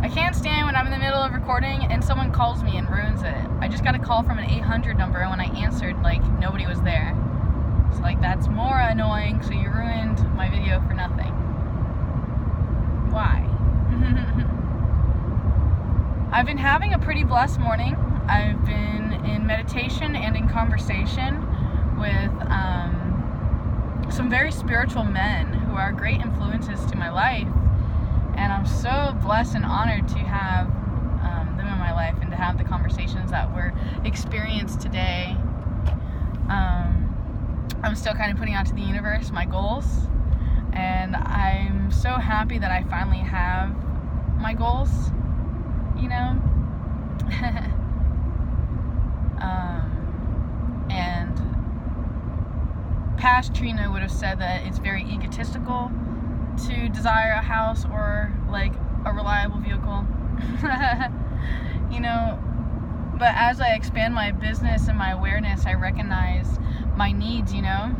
I can't stand when I'm in the middle of recording and someone calls me and ruins it. I just got a call from an 800 number, and when I answered, like, nobody was there. So, like, that's more annoying, so you ruined my video for nothing. Why? I've been having a pretty blessed morning. I've been in meditation and in conversation with some very spiritual men who are great influences to my life, and I'm so blessed and honored to have them in my life and to have the conversations that were experienced today. I'm still kind of putting out to the universe my goals, and I'm so happy that I finally have my goals, you know. And past Trina would have said that it's very egotistical to desire a house or like a reliable vehicle. You know, but as I expand my business and my awareness, I recognize my needs, you know.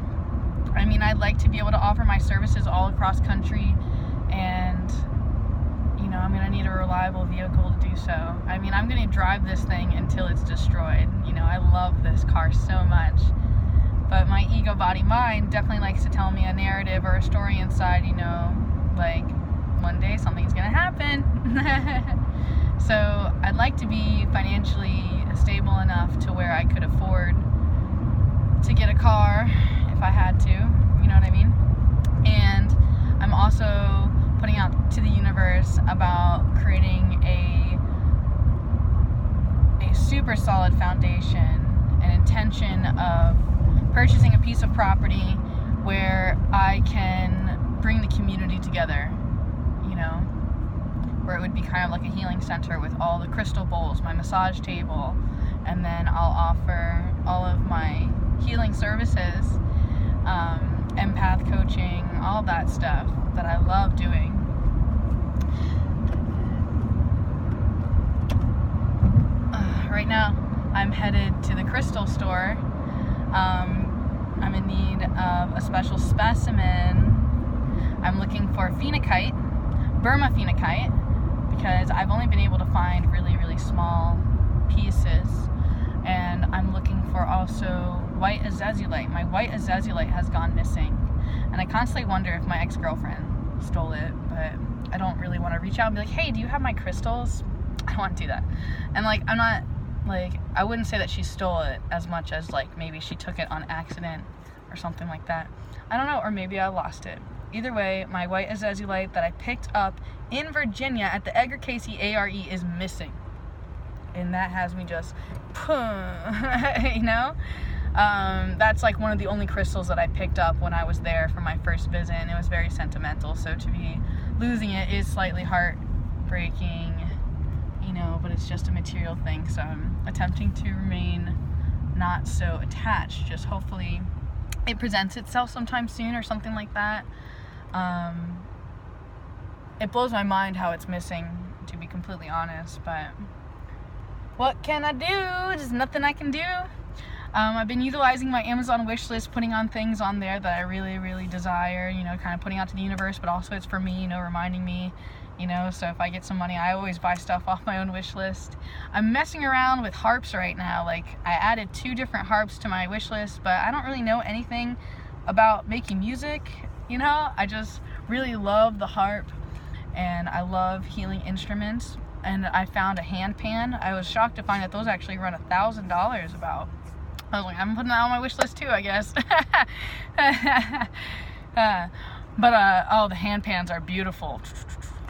I mean, I'd like to be able to offer my services all across country, and you know, I'm going to need a reliable vehicle to do so. I mean, I'm going to drive this thing until it's destroyed. You know, I love this car so much. But my ego, body, mind definitely likes to tell me a narrative or a story inside, you know, like, one day something's going to happen. So I'd like to be financially stable enough to where I could afford to get a car if I had to, you know what I mean? And I'm also putting out to the universe about creating a super solid foundation, an intention of purchasing a piece of property where I can bring the community together, you know, where it would be kind of like a healing center with all the crystal bowls, my massage table, and then I'll offer all of my healing services, empath coaching, all that stuff that I love doing. Right now, I'm headed to the crystal store. I'm in need of a special specimen. I'm looking for phenakite, Burma phenakite, because I've only been able to find really, really small pieces. And I'm looking for also white azazulite. My white azazulite has gone missing. And I constantly wonder if my ex-girlfriend stole it, but I don't really want to reach out and be like, hey, do you have my crystals? I don't want to do that. And like, I'm not, like, I wouldn't say that she stole it as much as like maybe she took it on accident or something like that. I don't know, or maybe I lost it. Either way, my white azazulite that I picked up in Virginia at the Edgar Casey ARE is missing. And that has me just, you know? That's like one of the only crystals that I picked up when I was there for my first visit, and it was very sentimental. So to be losing it is slightly heartbreaking, you know, but it's just a material thing. So I'm attempting to remain not so attached. Just hopefully it presents itself sometime soon or something like that. It blows my mind how it's missing, to be completely honest, but what can I do? There's nothing I can do. I've been utilizing my Amazon wish list, putting on things on there that I really, really desire, you know, kind of putting out to the universe, but also it's for me, you know, reminding me, you know, so if I get some money, I always buy stuff off my own wish list. I'm messing around with harps right now. Like, I added 2 different harps to my wish list, but I don't really know anything about making music, you know? I just really love the harp, and I love healing instruments, and I found a hand pan. I was shocked to find that those actually run $1,000 about. I was like, I'm putting that on my wish list too, I guess. Oh, the hand pans are beautiful.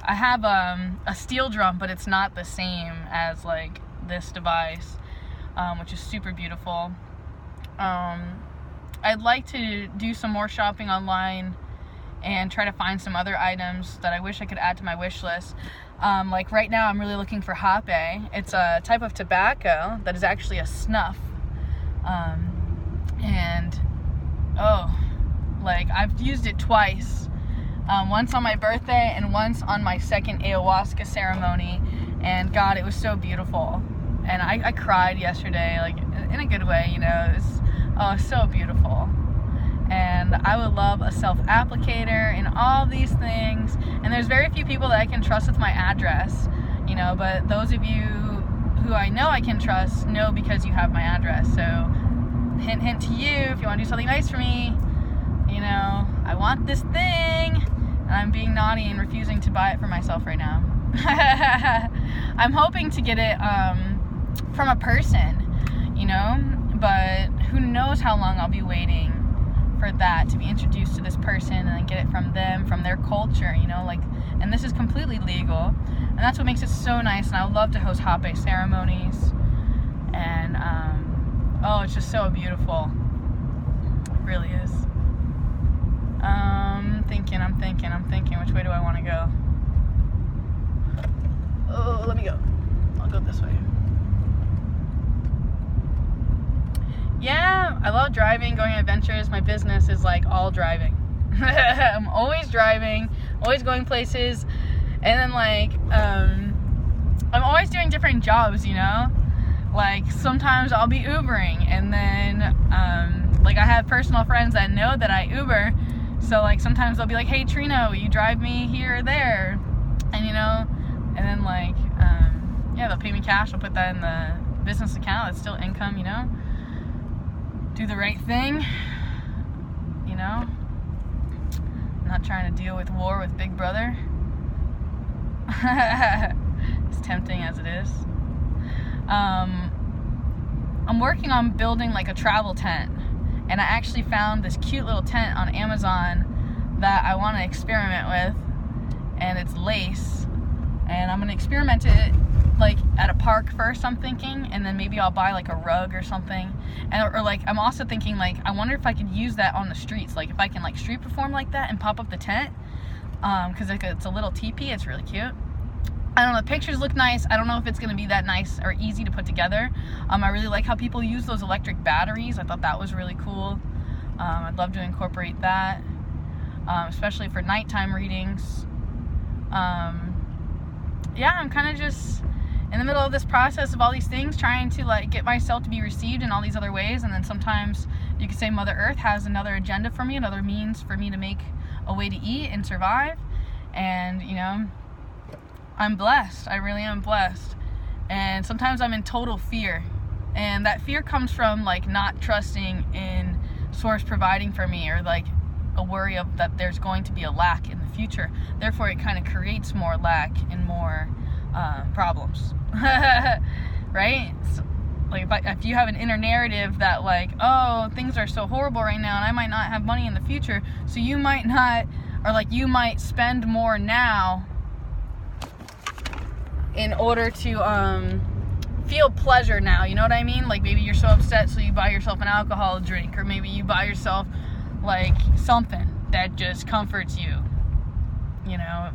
I have a steel drum, but it's not the same as like this device, which is super beautiful. I'd like to do some more shopping online and try to find some other items that I wish I could add to my wish list. Like right now, I'm really looking for hape. It's a type of tobacco that is actually a snuff. And like I've used it twice, once on my birthday and once on my second ayahuasca ceremony, and God, it was so beautiful. And I cried yesterday, like in a good way, you know. It was so beautiful. And I would love a self-applicator and all these things, and there's very few people that I can trust with my address, you but those of you who I know I can trust know because you have my address. So hint, hint to you, if you want to do something nice for me, I want this thing, and I'm being naughty and refusing to buy it for myself right now. I'm hoping to get it from a person, but who knows how long I'll be waiting for that, to be introduced to this person and then get it from them, from their culture, and this is completely legal, and that's what makes it so nice. And I love to host hape ceremonies, and it's just so beautiful. It really is. I'm thinking, which way do I want to go? Oh, let me go. I'll go this way. Yeah, I love driving, going on adventures. My business is like all driving. I'm always driving, always going places, and then I'm always doing different jobs, Like sometimes I'll be Ubering, and then I have personal friends that know that I Uber, so sometimes they'll be like, hey Trina, will you drive me here or there? And and then they'll pay me cash. I'll put that in the business account. It's still income, do the right thing, not trying to deal with war with Big Brother. As tempting as it is. I'm working on building a travel tent, and I actually found this cute little tent on Amazon that I want to experiment with, and it's lace, and I'm going to experiment it at a park first, I'm thinking, and then maybe I'll buy a rug or something, and or I'm also thinking I wonder if I could use that on the streets, if I can street perform like that and pop up the tent, because it's a little teepee. It's really cute. I don't know, the pictures look nice. I don't know if it's going to be that nice or easy to put together. I really like how people use those electric batteries. I thought that was really cool. I'd love to incorporate that, especially for nighttime readings. I'm kind of just in the middle of this process of all these things, trying to get myself to be received in all these other ways. And then sometimes you could say Mother Earth has another agenda for me, another means for me to make a way to eat and survive. And I'm blessed. I really am blessed. And sometimes I'm in total fear, and that fear comes from not trusting in source providing for me, or a worry of that there's going to be a lack in the future. Therefore it kind of creates more lack and more problems. Right? So, if you have an inner narrative that things are so horrible right now and I might not have money in the future, so you might not, or you might spend more now in order to feel pleasure now, you know what I mean? Maybe you're so upset so you buy yourself an alcohol drink, or maybe you buy yourself something that just comforts you,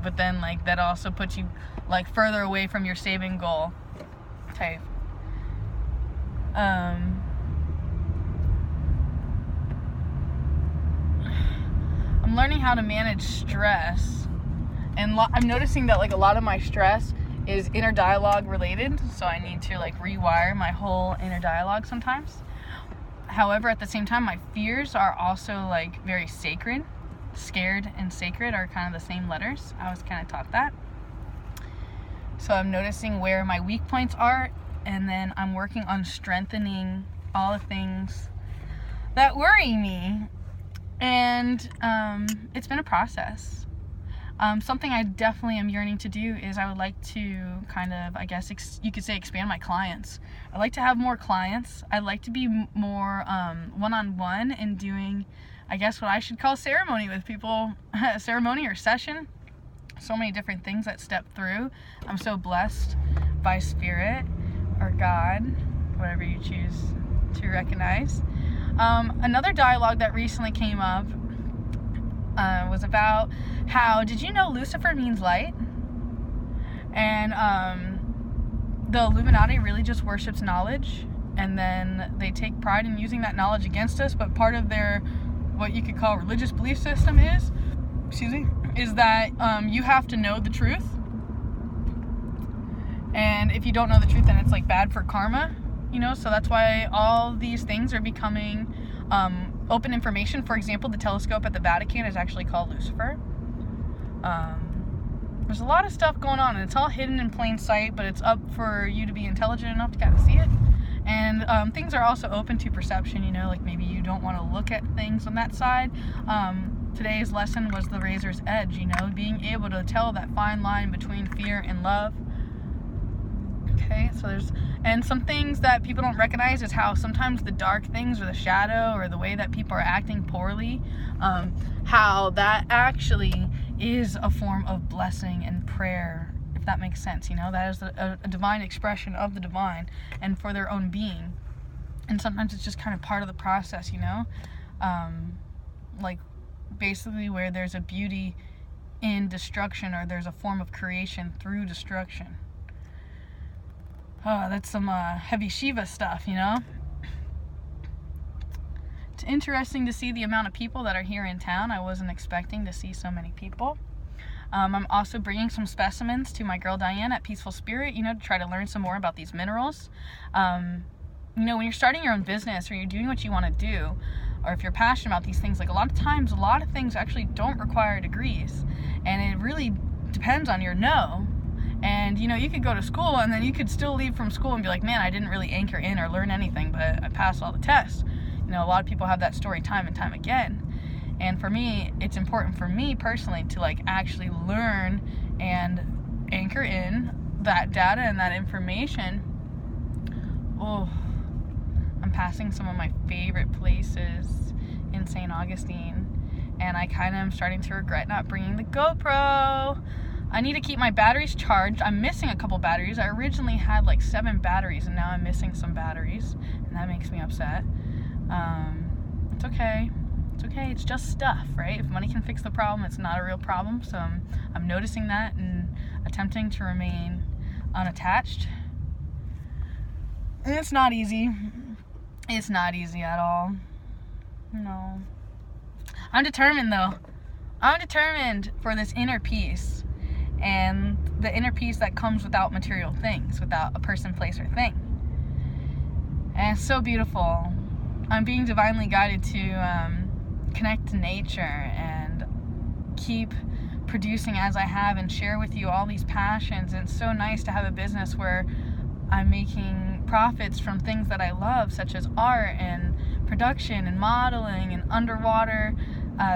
but then that also puts you further away from your saving goal type. I'm learning how to manage stress, and I'm noticing that a lot of my stress is inner dialogue related, so I need to rewire my whole inner dialogue sometimes. However, at the same time, my fears are also very sacred. Scared and sacred are kind of the same letters. I was kind of taught that. So I'm noticing where my weak points are, and then I'm working on strengthening all the things that worry me. And it's been a process. Something I definitely am yearning to do is I would like to kind of, I guess you could say, expand my clients. I'd like to have more clients. I'd like to be more one-on-one and doing, I guess, what I should call ceremony with people. Ceremony or session. So many different things that step through. I'm so blessed by Spirit or God, whatever you choose to recognize. Another dialogue that recently came up was about how, did you know Lucifer means light? And the Illuminati really just worships knowledge, and then they take pride in using that knowledge against us. But part of their, what you could call religious belief system is that you have to know the truth, and if you don't know the truth, then it's bad for karma, so that's why all these things are becoming open information. For example, the telescope at the Vatican is actually called Lucifer. there's a lot of stuff going on, and it's all hidden in plain sight, but it's up for you to be intelligent enough to kind of see it. And things are also open to perception, you know, like maybe you don't want to look at things on that side. Today's lesson was the razor's edge, you know, being able to tell that fine line between fear and love. Okay, so and some things that people don't recognize is how sometimes the dark things or the shadow or the way that people are acting poorly, how that actually is a form of blessing and prayer, if that makes sense, you know, that is a divine expression of the divine and for their own being. And sometimes it's just kind of part of the process, you know, like basically where there's a beauty in destruction, or there's a form of creation through destruction. Oh, that's some heavy Shiva stuff, you know. It's interesting to see the amount of people that are here in town. I wasn't expecting to see so many people. I'm also bringing some specimens to my girl Diane at Peaceful Spirit, you know, to try to learn some more about these minerals. You know, when you're starting your own business or you're doing what you want to do, or if you're passionate about these things, like a lot of times, a lot of things actually don't require degrees. And it really depends on your know. And, you know, you could go to school and then you could still leave from school and be like, man, I didn't really anchor in or learn anything, but I passed all the tests. You know, a lot of people have that story time and time again. And for me, it's important for me personally to like actually learn and anchor in that data and that information. Oh, I'm passing some of my favorite places in St. Augustine, and I kind of am starting to regret not bringing the GoPro. I need to keep my batteries charged. I'm missing a couple batteries. I originally had like 7 batteries, and now I'm missing some batteries, and that makes me upset. It's okay. It's okay. It's just stuff, right? If money can fix the problem, it's not a real problem. So I'm noticing that and attempting to remain unattached. And it's not easy. It's not easy at all. No. I'm determined, though. I'm determined for this inner peace. And the inner peace that comes without material things, without a person, place, or thing. And it's so beautiful. I'm being divinely guided to connect to nature and keep producing as I have and share with you all these passions. And it's so nice to have a business where I'm making profits from things that I love, such as art and production and modeling and underwater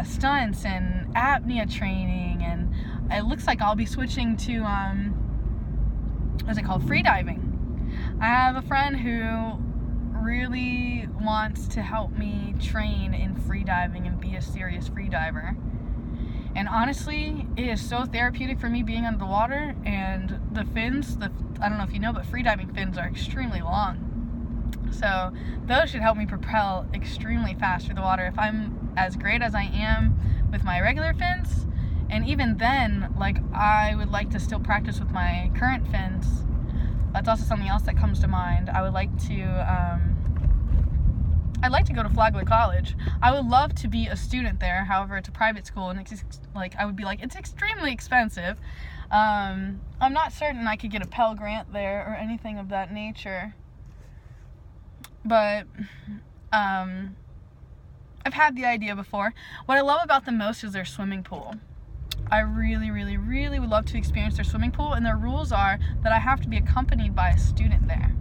stunts and apnea training. And it looks like I'll be switching to what's it called, freediving. I have a friend who really wants to help me train in freediving and be a serious freediver. And honestly, it is so therapeutic for me being under the water. And the fins, I don't know if you know, but freediving fins are extremely long. So those should help me propel extremely fast through the water if I'm as great as I am with my regular fins. And even then, like, I would like to still practice with my current fins. That's also something else that comes to mind. I would like to, I'd like to go to Flagler College. I would love to be a student there. However, it's a private school, and it's like, I would be like, it's extremely expensive. I'm not certain I could get a Pell Grant there or anything of that nature. But, I've had the idea before. What I love about them most is their swimming pool. I really, really, really would love to experience their swimming pool, and their rules are that I have to be accompanied by a student there.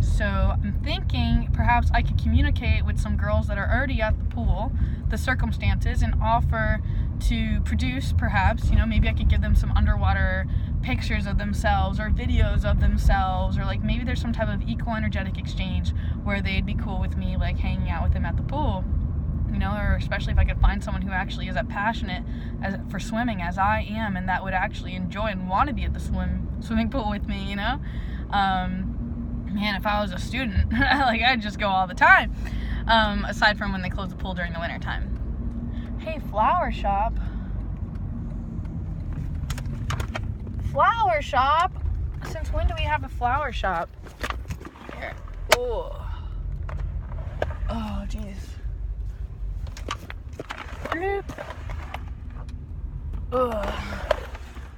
So I'm thinking perhaps I could communicate with some girls that are already at the pool, the circumstances, and offer to produce perhaps, you know, maybe I could give them some underwater pictures of themselves or videos of themselves, or like maybe there's some type of equal energetic exchange where they'd be cool with me like hanging out with them at the pool. You know, or especially if I could find someone who actually is as passionate for swimming as I am, and that would actually enjoy and want to be at the swimming pool with me, you know. Man, if I was a student, like, I'd just go all the time, aside from when they close the pool during the winter time. Hey, flower shop. Flower shop? Since when do we have a flower shop? Here. Oh, jeez. Ugh.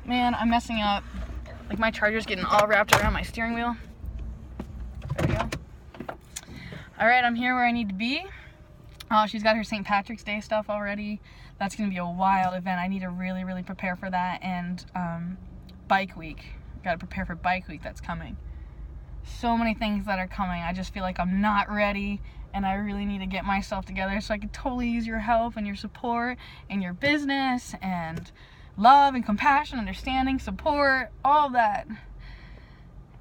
Man, I'm messing up. Like, my charger's getting all wrapped around my steering wheel. There we go. Alright, I'm here where I need to be. Oh, she's got her St. Patrick's Day stuff already. That's going to be a wild event. I need to really, really prepare for that. And Bike Week. Got to prepare for Bike Week that's coming. So many things that are coming. I just feel like I'm not ready, and I really need to get myself together, so I could totally use your help and your support and your business and love and compassion, understanding, support, all of that.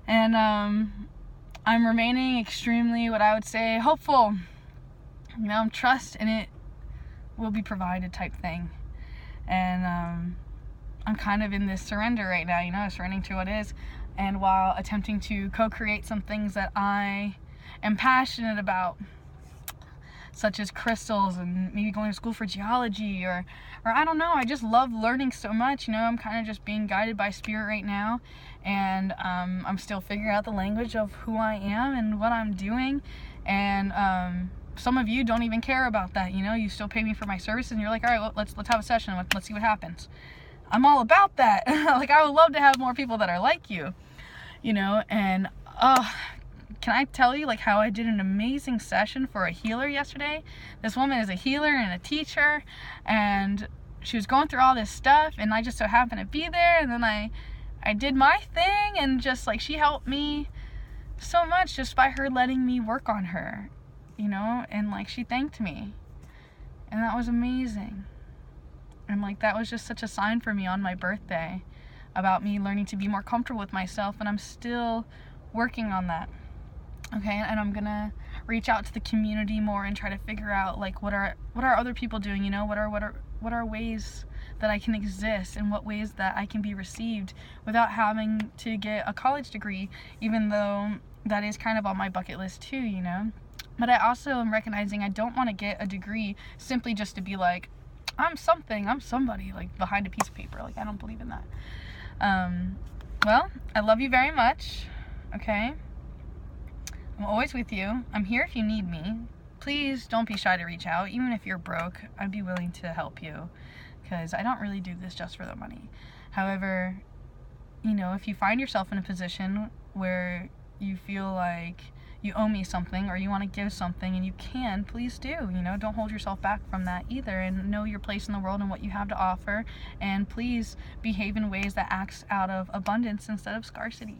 And I'm remaining extremely, what I would say, hopeful. You know, trust in it will be provided type thing. And I'm kind of in this surrender right now, you know, surrendering to what is, and while attempting to co-create some things that I am passionate about, such as crystals and maybe going to school for geology, or I don't know, I just love learning so much, you know. I'm kind of just being guided by spirit right now, and I'm still figuring out the language of who I am and what I'm doing. And some of you don't even care about that, you know. You still pay me for my services, and you're like, all right, well, let's have a session, let's see what happens. I'm all about that. Like, I would love to have more people that are like you, you know. And can I tell you, like, how I did an amazing session for a healer yesterday? This woman is a healer and a teacher, and she was going through all this stuff, and I just so happened to be there, and then I did my thing, and just, like, she helped me so much just by her letting me work on her, you know. And, like, she thanked me, and that was amazing. And, like, that was just such a sign for me on my birthday about me learning to be more comfortable with myself, and I'm still working on that. Okay, and I'm gonna reach out to the community more and try to figure out, like, what are other people doing, you know. What are ways that I can exist, and what ways that I can be received without having to get a college degree, even though that is kind of on my bucket list too, you know. But I also am recognizing I don't want to get a degree simply just to be like, I'm something, I'm somebody, like, behind a piece of paper. Like, I don't believe in that. Well, I love you very much, okay? I'm always with you. I'm here if you need me. Please don't be shy to reach out. Even if you're broke, I'd be willing to help you, because I don't really do this just for the money. However, you know, if you find yourself in a position where you feel like you owe me something, or you want to give something, and you can, please do. You know, don't hold yourself back from that either, and know your place in the world and what you have to offer, and please behave in ways that acts out of abundance instead of scarcity.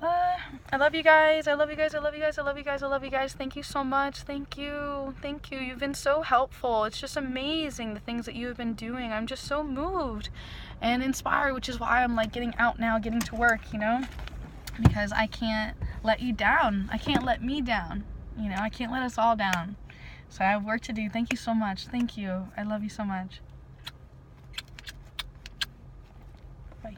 I love you guys. I love you guys. I love you guys. I love you guys. I love you guys. Thank you so much. Thank you. Thank you. You've been so helpful. It's just amazing the things that you have been doing. I'm just so moved and inspired, which is why I'm, like, getting out now, getting to work, you know, because I can't let you down. I can't let me down. You know, I can't let us all down. So I have work to do. Thank you so much. Thank you. I love you so much. Bye.